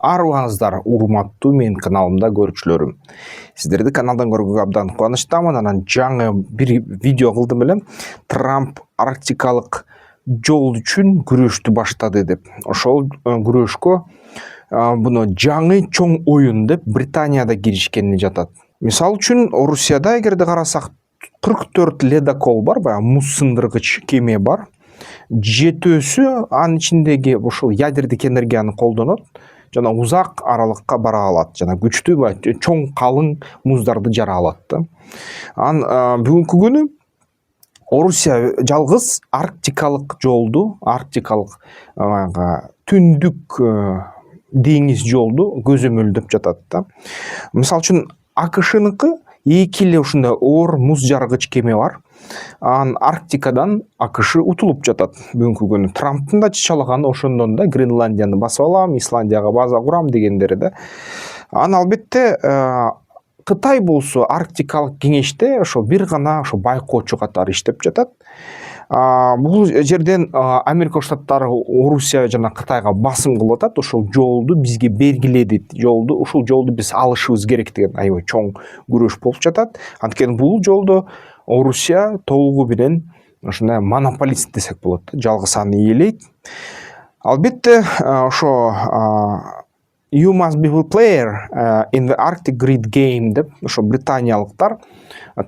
Арыбаңыздар, урматтуу менин каналымда көрүүчүлөрүм. Сиздерди каналдан көргөнгө абдан кубанычтамын. Анан жаңы бир видео кылдым элем. Трамп арктикалык жол үчүн күрөштү баштады деп. Ошол күрөшкө буну жаңы чоң оюн деп Британияда киришкени жатат. Мисалы үчүн Орусияда эгерде карасак 44 ледокол бар, баягы муз сындыргыч кеме бар. Жетөөсү анын ичиндеги ушул ядердик энергияны колдонот жана узак аралыкка бара алат, жана күчтүү чоң калың муздарды жара алат да. Бүгүнкү күнү Орусия жалгыз арктикалык жолду, түндүк деңиз жолду көзөмөлдөп жатат да. Мисалы үчүн АКШныкы 2 эле ушундай оор муз жаргыч кеме бар. Арктикадан АКШ утулуп жатат бүгүнкү күнү. Трамптын да чычалаганы ошондон да, Гренландияны басып алам, Исландияга база курам дегендери да. Албетте Кытай болсо арктикалык кеңеште ошо бир гана ошо байкоочу катары иштеп жатат. Бул жерден Америка Штаттары Орусия жана Кытайга басым кылып атат. Ошол жолду бизге бергиле дейт. Ушул жолду биз алышыбыз керек деген аябай чоң күрөш болуп жатат. Анткени бул жолдо Орусия толугу менен ушундай монополист десек болот, жалгыз аны ээлейт. Албетте ошо You must be a player in the Arctic Grid game деп ошо британиялыктар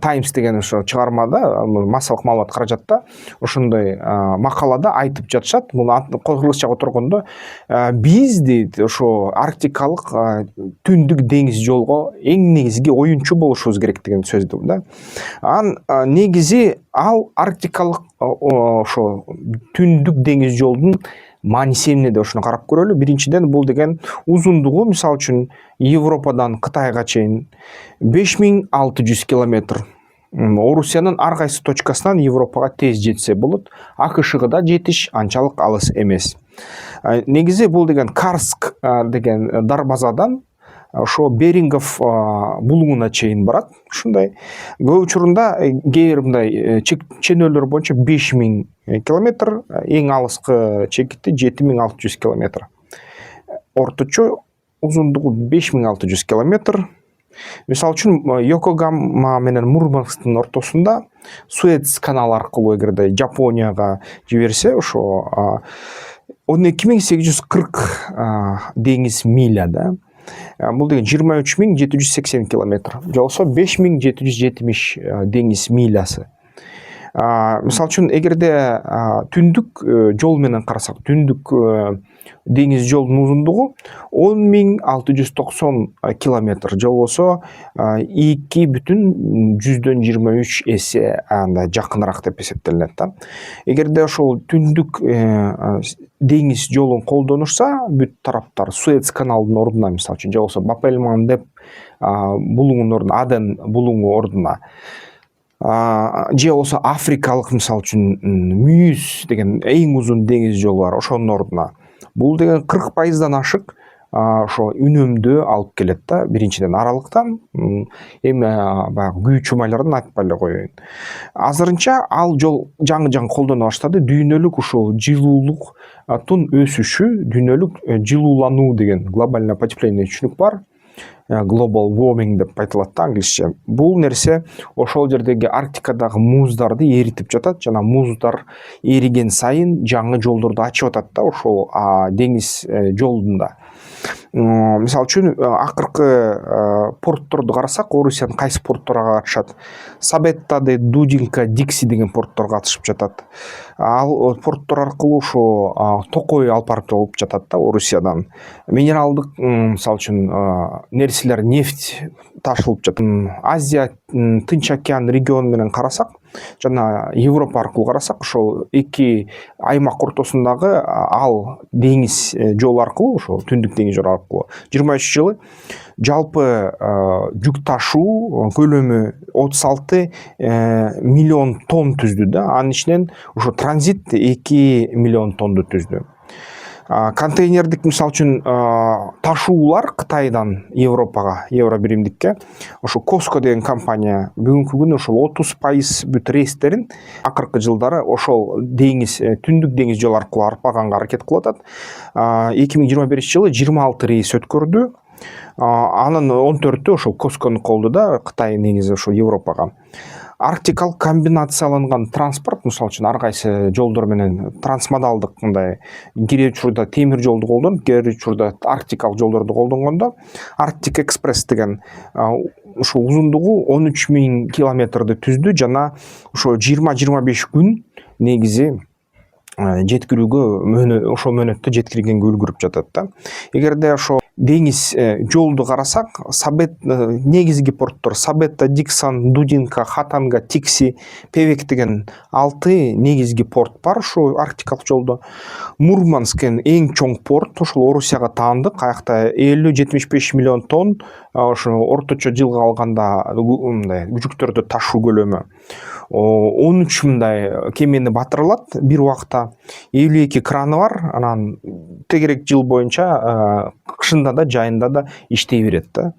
Times деген ошо чыгармада, массалык маалымат каражатта ошондой макалада айтып жатышат. Муну кыргызчага которгондо биз дейт ошо арктикалык түндүк деңиз жолго эң негизги оюнчу болушубуз керек деген сөз да. Негизи ал арктикалык ошо түндүк деңиз жолдун мааниси эмне деп ошону карап көрөлү. Биринчиден, бул деген узундугу мисалы үчүн Европадан Кытайга чейин 5600 километр. Орусиянын ар кайсы точкасынан Европага тез жетсе болот. АКШга да жетиш анчалык алыс эмес. Негизи бул деген Карск деген дарбазадан ошо Берингов булуңуна чейин барат. Ушундай көп учурунда кээ бир мындай ченөлөр боюнча 5000 километр, эң алыскы чекити 7600 километр. Орточо узундугу 5600 километр. Мисалы үчүн Йокогама менен Мурмансктын ортосунда Суэц каналы аркылуу эгерде Жапонияга жиберсе, ошо 12840 деңиз миля да. Бул деген 23780 километр. Жолсо 5770 деңиз милясы. Мисалы үчүн эгерде түндүк жол менен карасак, түндүк деңиз жолдун узундугу 10690 километр. Жол болсо 2,23 эсе андай жакыныраак деп эсептелинет да. Эгерде ошол түндүк деңиз жолун колдонушса, бүт тараптар Суэц каналынын ордуна, мисалы үчүн, же болбосо Баб-эль-Мандеб булуңунун ордуна, Аден булуңу ордуна, же болбосо Африкалык мисалы үчүн Мүйүз деген эң узун деңиз жолу бар, ошонун ордуна. Бул деген 40%дан ашык ошо үнөмдү алып келет да. Биринчиден аралыктан, эми баягы күйүүчү майлардан айтпай эле коеюн. Азырынча ал жол жаңы колдоно баштады. Дүйнөлүк ушул жылуулуктун өсүшү, дүйнөлүк жылуулануу деген глобальное потепление түшүнүк бар. Global warming деп айтылат да англисче. Бул нерсе ошол жердеги Арктикадагы муздарды эритип жатат, жана муздар эриген сайын жаңы жолдорду ачып атат да ошол деңиз жолунда. Мисалы үчүн акыркы портторду карасак, Орусиянын кайсы порттора катышат? Сабетта, Дудинка, Дикси деген порттор катышып жатат. Ал порттор аркылуу ошо токой алып барып болуп жатат да Орусиядан. Минералдык, мисалы үчүн, нерселер, нефть ташылып жатат. Азия, Тынч океан региону менен карасак, жана Европа аркылуу карасак, ошол эки аймак ортосундагы ал деңиз жол аркылуу, ошол түндүк деңиз жол аркылуу 23 жылы жалпы жүк ташуу көлөмү 36 миллион тонн түздү да. Анын ичинен ошо транзит 2 миллион тонну түздү. Контейнердик мисал үчүн ташуулар Кытайдан Европага, Евробиримдикке ошо Costco деген компания бүгүнкү күнү ошол 30% бүт рейстерин акыркы жылдары ошол деңиз, түндүк деңиз жолу аркылуу аркаганга аракет кылып атат. 2021 жылы 26 рейс өткөрдү. Анын 14-ü ошол Costco'нун колунда, Кытай негизи ошо Европага. Арктикалык комбинацияланган транспорт, мисалы үчүн ар кайсы жолдор менен трансмодалдык мындай кире учурда темир жолду колдонуп, кире учурда арктикалык жолдорду колдонгондо Arctic Express деген ошо узундугу 13.000 километрди түздү жана ошо 20-25 күн негизи жеткирүүгө ошол мөөнөттө жеткиргенге үлгүрүп жатат да. Эгерде ошо деңиз жолду карасак, негизги порттор Сабетта, Диксон, Дудинка, Хатанга, Тикси, Певек деген 6 негизги порт бар ошо арктикалык жолдо. Мурманск эң чоң порт, ошол Орусияга таандык. Аякта 50-75 миллион тонн ошо орточо жылга алганда мындай жүктөрдү ташуу көлөмү 13 мындай кемени батыра алат бир убакта. 52 краны бар. Анан тегерек жыл боюнча кышында да жайында да иштей берет да.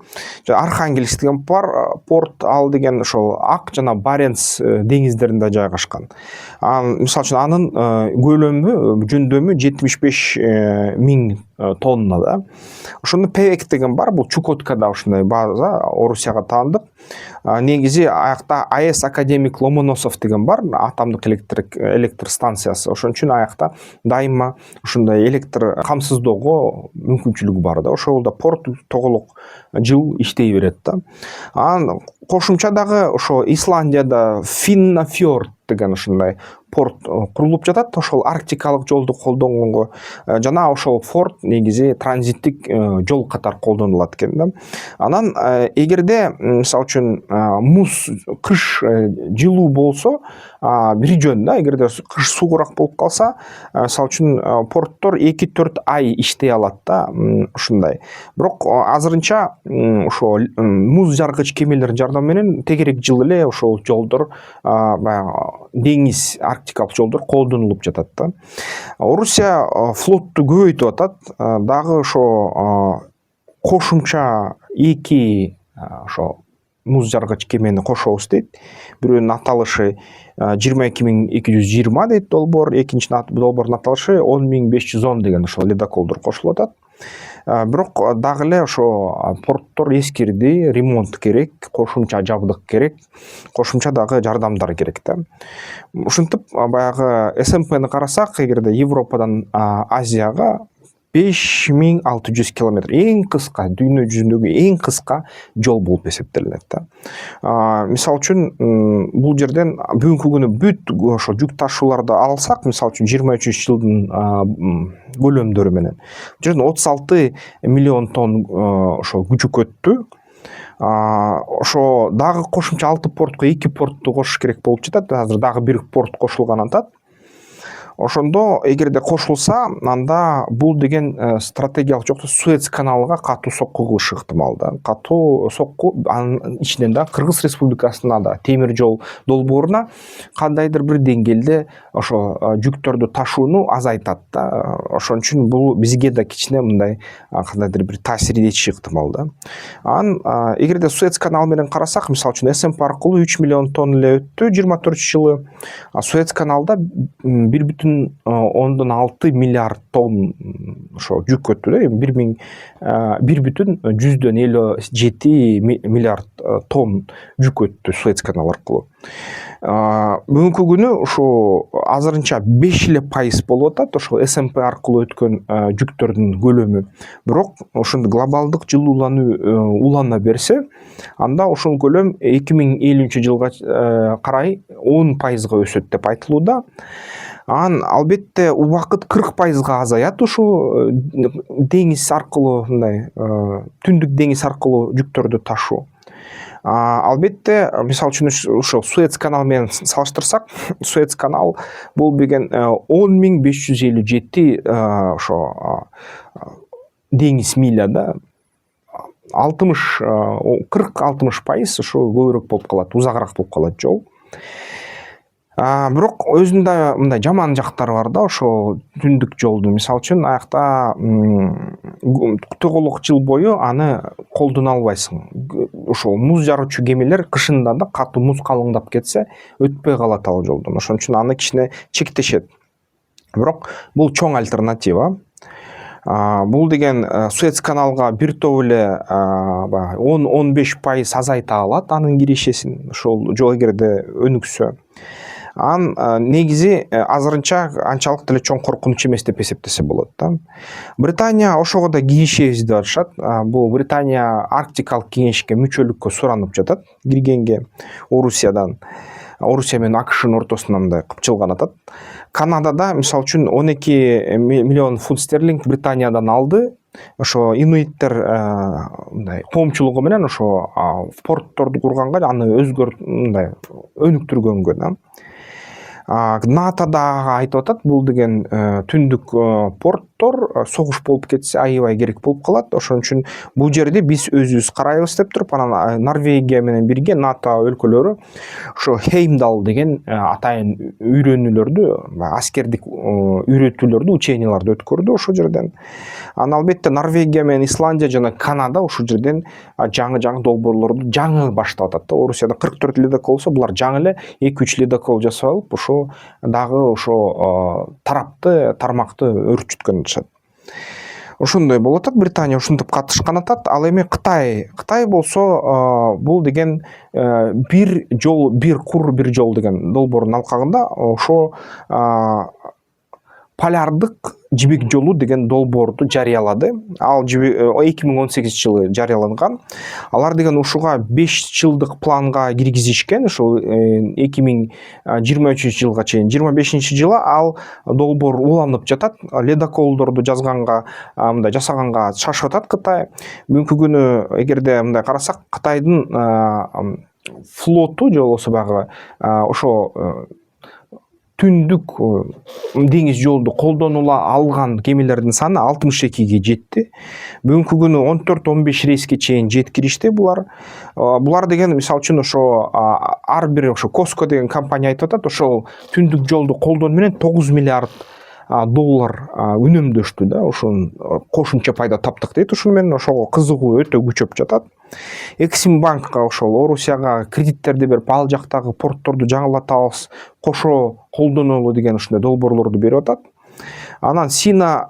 Архангельск деген порт, ал деген ошол Ак жана Баренц деңиздеринде жайгашкан. Мисалы үчүн анын көлөмү, жөндөмү 75.000 тонна да. Ошондо Певек деген бар, бул Чукоткада ушундай база, Орусияга таандык. Негизи аякта АЭС Академик Ломоносов деген бар, атомдук электр станциясы. Ошон үчүн аякта дайыма ушундай электр камсыздоого мүмкүнчүлүгү бар да. Ошол да порт тоголок жыл иштей берет да. Анан кошумча дагы ошо Исландияда Финнафьорд деген ушундай порт курулуп жатат, ошол арктикалык жолду колдонгонго жана ошол порт негизи транзиттик жол катары колдонулат экен да. Анан эгерде мисалы үчүн муз кыш жылуу болсо бир жөн да, эгерде кыш суугураак болуп калса, мисалы үчүн порттор 2-4 ай иштей алат да, ушундай. Бирок азырынча ошо муз жаргыч кемелердин жардамы менен тегерек жыл эле ошол жолдор баягы деңиз арктикалык жолдор колдонулуп жатат да. Орусия флотту көбөйтүп атат, дагы ошо кошумча 2 ошо муз жаргыч кемени кошобуз дейт. Бирөөнүн аталышы 22.220 дейт долбоор, экинчи долбоордун аталышы 10.510 деген ошол ледоколдор кошулуп атат. Бирок дагы эле ошо порттор эскирди, ремонт керек, кошумча жабдык керек, кошумча дагы жардамдар керек да. Ушинтип баягы СМПны карасак, эгерде Европадан Азияга 5600 километр эң кыска, дүйнө жүзүндөгү эң кыска жол болуп эсептелинет да. Мисалы үчүн бул жерден бүгүнкү күнү бүт ошо жүк ташууларды алсак, мисалы үчүн 23 жылдын көлөмдөрү менен бул жерден 36 миллион тонн ошо жүк өттү. Ошо дагы кошумча 6 портко 2 портту кошуш керек болуп жатат. Азыр дагы бир порт кошулган атат. Ошондо эгерде кошулса, анда бул деген стратегиялык жокто Суэц каналыга катуу сокку кылышы ыктымал да. Катуу сокку анын ичинен да Кыргыз Республикасына да темир жол долбооруна кандайдыр бир деңгээлде ошо жүктөрдү ташууну азайтат да. Ошон үчүн бул бизге да кичине мындай кандайдыр бир таасир этиши ыктымал да. Анан эгерде Суэц каналы менен карасак, мисалы үчүн СМП аркылуу 3 миллион тонн эле өттү 24 жылы. Суэц каналда 1,6 миллиард тонн ошо жүк өттү да. 1,157 миллиард тонн жүк өттү Суэц каналы аркылуу. Бүгүнкү күнү ошо азырынча 5% болуп атат ошо СМП аркылуу өткөн жүктөрдүн көлөмү. Бирок ошондо глобалдык жылуулануу улана берсе, анда ошол көлөм 2050 жылга карай 10% өсөт деп айтылууда. Албетте убакыт 40% азаят ушул деңиз аркылуу мындай түндүк деңиз аркылуу жүктөрдү ташуу. Албетте, мисалы үчүн ошо Суэц каналы менен салыштырсак, Суэц канал бул деген 10.557 ошо деңиз миля да. 40-60% ошо көбүрөөк болуп калат, узагыраак болуп калат жол. Бирок өзүндө мындай жаман жактары бар да ошол түндүк жолду. Мисалы үчүн аякта тоголок жыл бою аны колдоно албайсың. Ошол муз жаруучу кемелер кышында да катуу муз калыңдап кетсе өтпөй калат ал жолдон. Ошон үчүн аны кичине чектешет. Бирок бул чоң альтернатива. Бул деген Суэц каналга бир топ эле 10-15% азайта алат анын кирешесин ошол жол эгерде өнүксө. Негизи азырынча анчалык деле чоң коркунуч эмес деп эсептесе болот да. Британия ошого да киришебиз деп атышат. Бул Британия Арктикалык кеңешке мүчөлүккө суранып жатат киргенге Орусиядан. Орусия менен АКШнын ортосунда мындай кыпчылган атат. Канадада мисалы үчүн 12 миллион фунт стерлинг Британиядан алды. Ошо инуиттер мындай коомчулугу менен ошо портторду курганга аны мындай өнүктүргөнгө да. НАТО да айтып атат, бул деген түндүк порттор согуш болуп кетсе аябай керек болуп калат. Ошон үчүн бул жерде биз өзүбүз карайбыз деп туруп, анан Норвегия менен бирге НАТО өлкөлөрү ошо Хеймдал деген атайын үйрөнүүлөрдү, аскердик үйрөтүүлөрдү, ученияларды өткөрдү ошол жерден. Албетте Норвегия менен Исландия жана Канада ошол жерден жаңы долбоорлорду жаңы баштап атат да. Орусияда 44 ледокол болсо, булар жаңы эле 2-3 ледокол жасап алып, ошо дагы ошо тармакты өрчүткөн атышат. Ошондой болуп атат. Британия ушинтип катышкан атат. Ал эми Кытай болсо бул деген бир жол деген долбоордун алкагында ошо полярдык жибек жолу деген долбоорду жарыялады. Ал 2018 жылы жарыяланган. Алар деген ушуга 5 жылдык планга киргизишкен. Ошол 2023 жылга чейин, 25 жылы ал долбоор уланып жатат. Ледоколдорду мындай жасаганга шашып атат Кытай. Бүгүнкү күнү эгерде мындай карасак, Кытайдын флоту же болбосо багы ошо түндүк деңиз жолду колдонула алган кемелердин саны 62ге жетти. Бүгүнкү күнү 14-15 рейске чейин жеткиришти булар. Булар деген мисалы үчүн ошо ар бир ошо Коско деген компания айтып атат, ошол түндүк жолду колдонуу менен 9 миллиард доллар үнөмдөштү да. Ошон кошумча пайда таптык дейт. Ошону менен ошого кызыгуу өтө күчөп жатат. Эксимбанкка ошол Орусияга кредиттерди берип, ал жактагы портторду жаңылатабыз, кошо колдонолу деген ушундай долбоорлорду берип атат. Анан Сина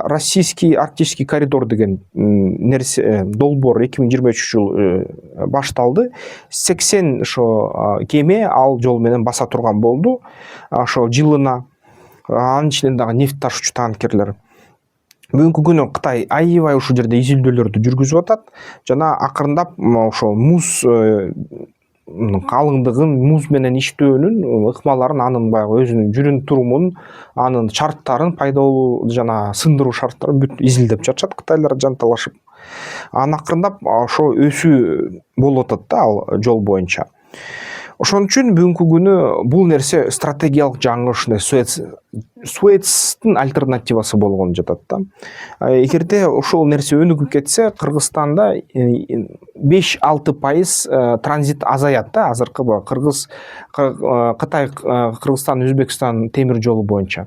российский арктический коридор деген нерсе долбоор 2023 жыл башталды. 80 ошо кеме ал жол менен баса турган болду. Ошо жылына анын ичинен дагы нефть ташуучу танкерлер. Бүгүнкү күнү Кытай аябай ушул жерде изилдөөлөрдү жүргүзүп атат жана акырындап ошо муз калыңдыгын, муз менен иштөөнүн ыкмаларын, анын баягы өзүнүн жүрүм турумун, анын шарттарын пайда болуу жана сындыруу шарттарын бүт изилдеп жатышат кытайлар жанталашып. Анан акырындап ошо өсүү болуп атат да ал жол боюнча. Ошон үчүн бүгүнкү күнү бул нерсе стратегиялык жаңы ушундай Суэцтин альтернативасы болгон жатат да. Эгерде ошол нерсе өнүгүп кетсе, Кыргызстанда 5-6% транзит азаят да, азыркы Кытай, Кыргызстан, Өзбекстан темир жолу боюнча.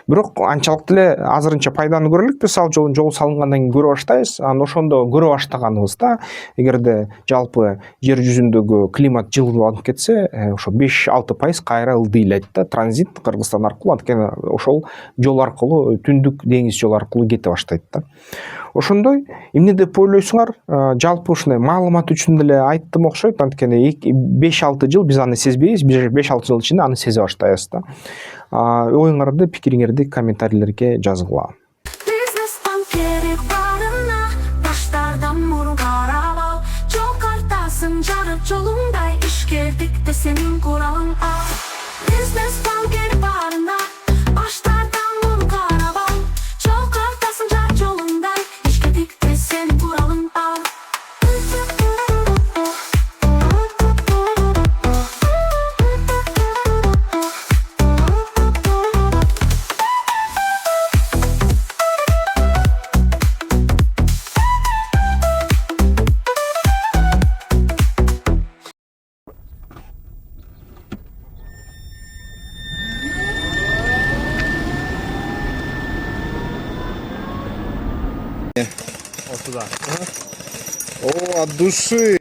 Бирок анчалык деле азырынча пайданы көрө элекпиз, ал жол салынгандан кийин көрө баштайбыз. Анан ошондо көрө баштаганыбызда, эгерде жалпы жер жүзүндөгү климат жылууланып кетсе, ошо 5-6% кайра ылдыйлайт да, транзит Кыргызстан аркылуу, анткени ошол жол аркылуу, түндүк деңиз жолу аркылуу кете баштайт да. Ошондой эмне деп ойлойсуңар? Жалпы ушундай маалымат үчүн деле айттым окшойт, анткени 5-6 жыл биз аны сезбейбиз, 5-6 жыл ичинде аны сезе баштайбыз да. Оюңарды, пикириңерди комментарийлерге жазгыла. Жолундай ишкердик де сенин куралың ал. Бизнес банкер барына баштардан муну карап ал. Жол картасын жар жолундай ишкердик де сенин куралың ал. О, от души.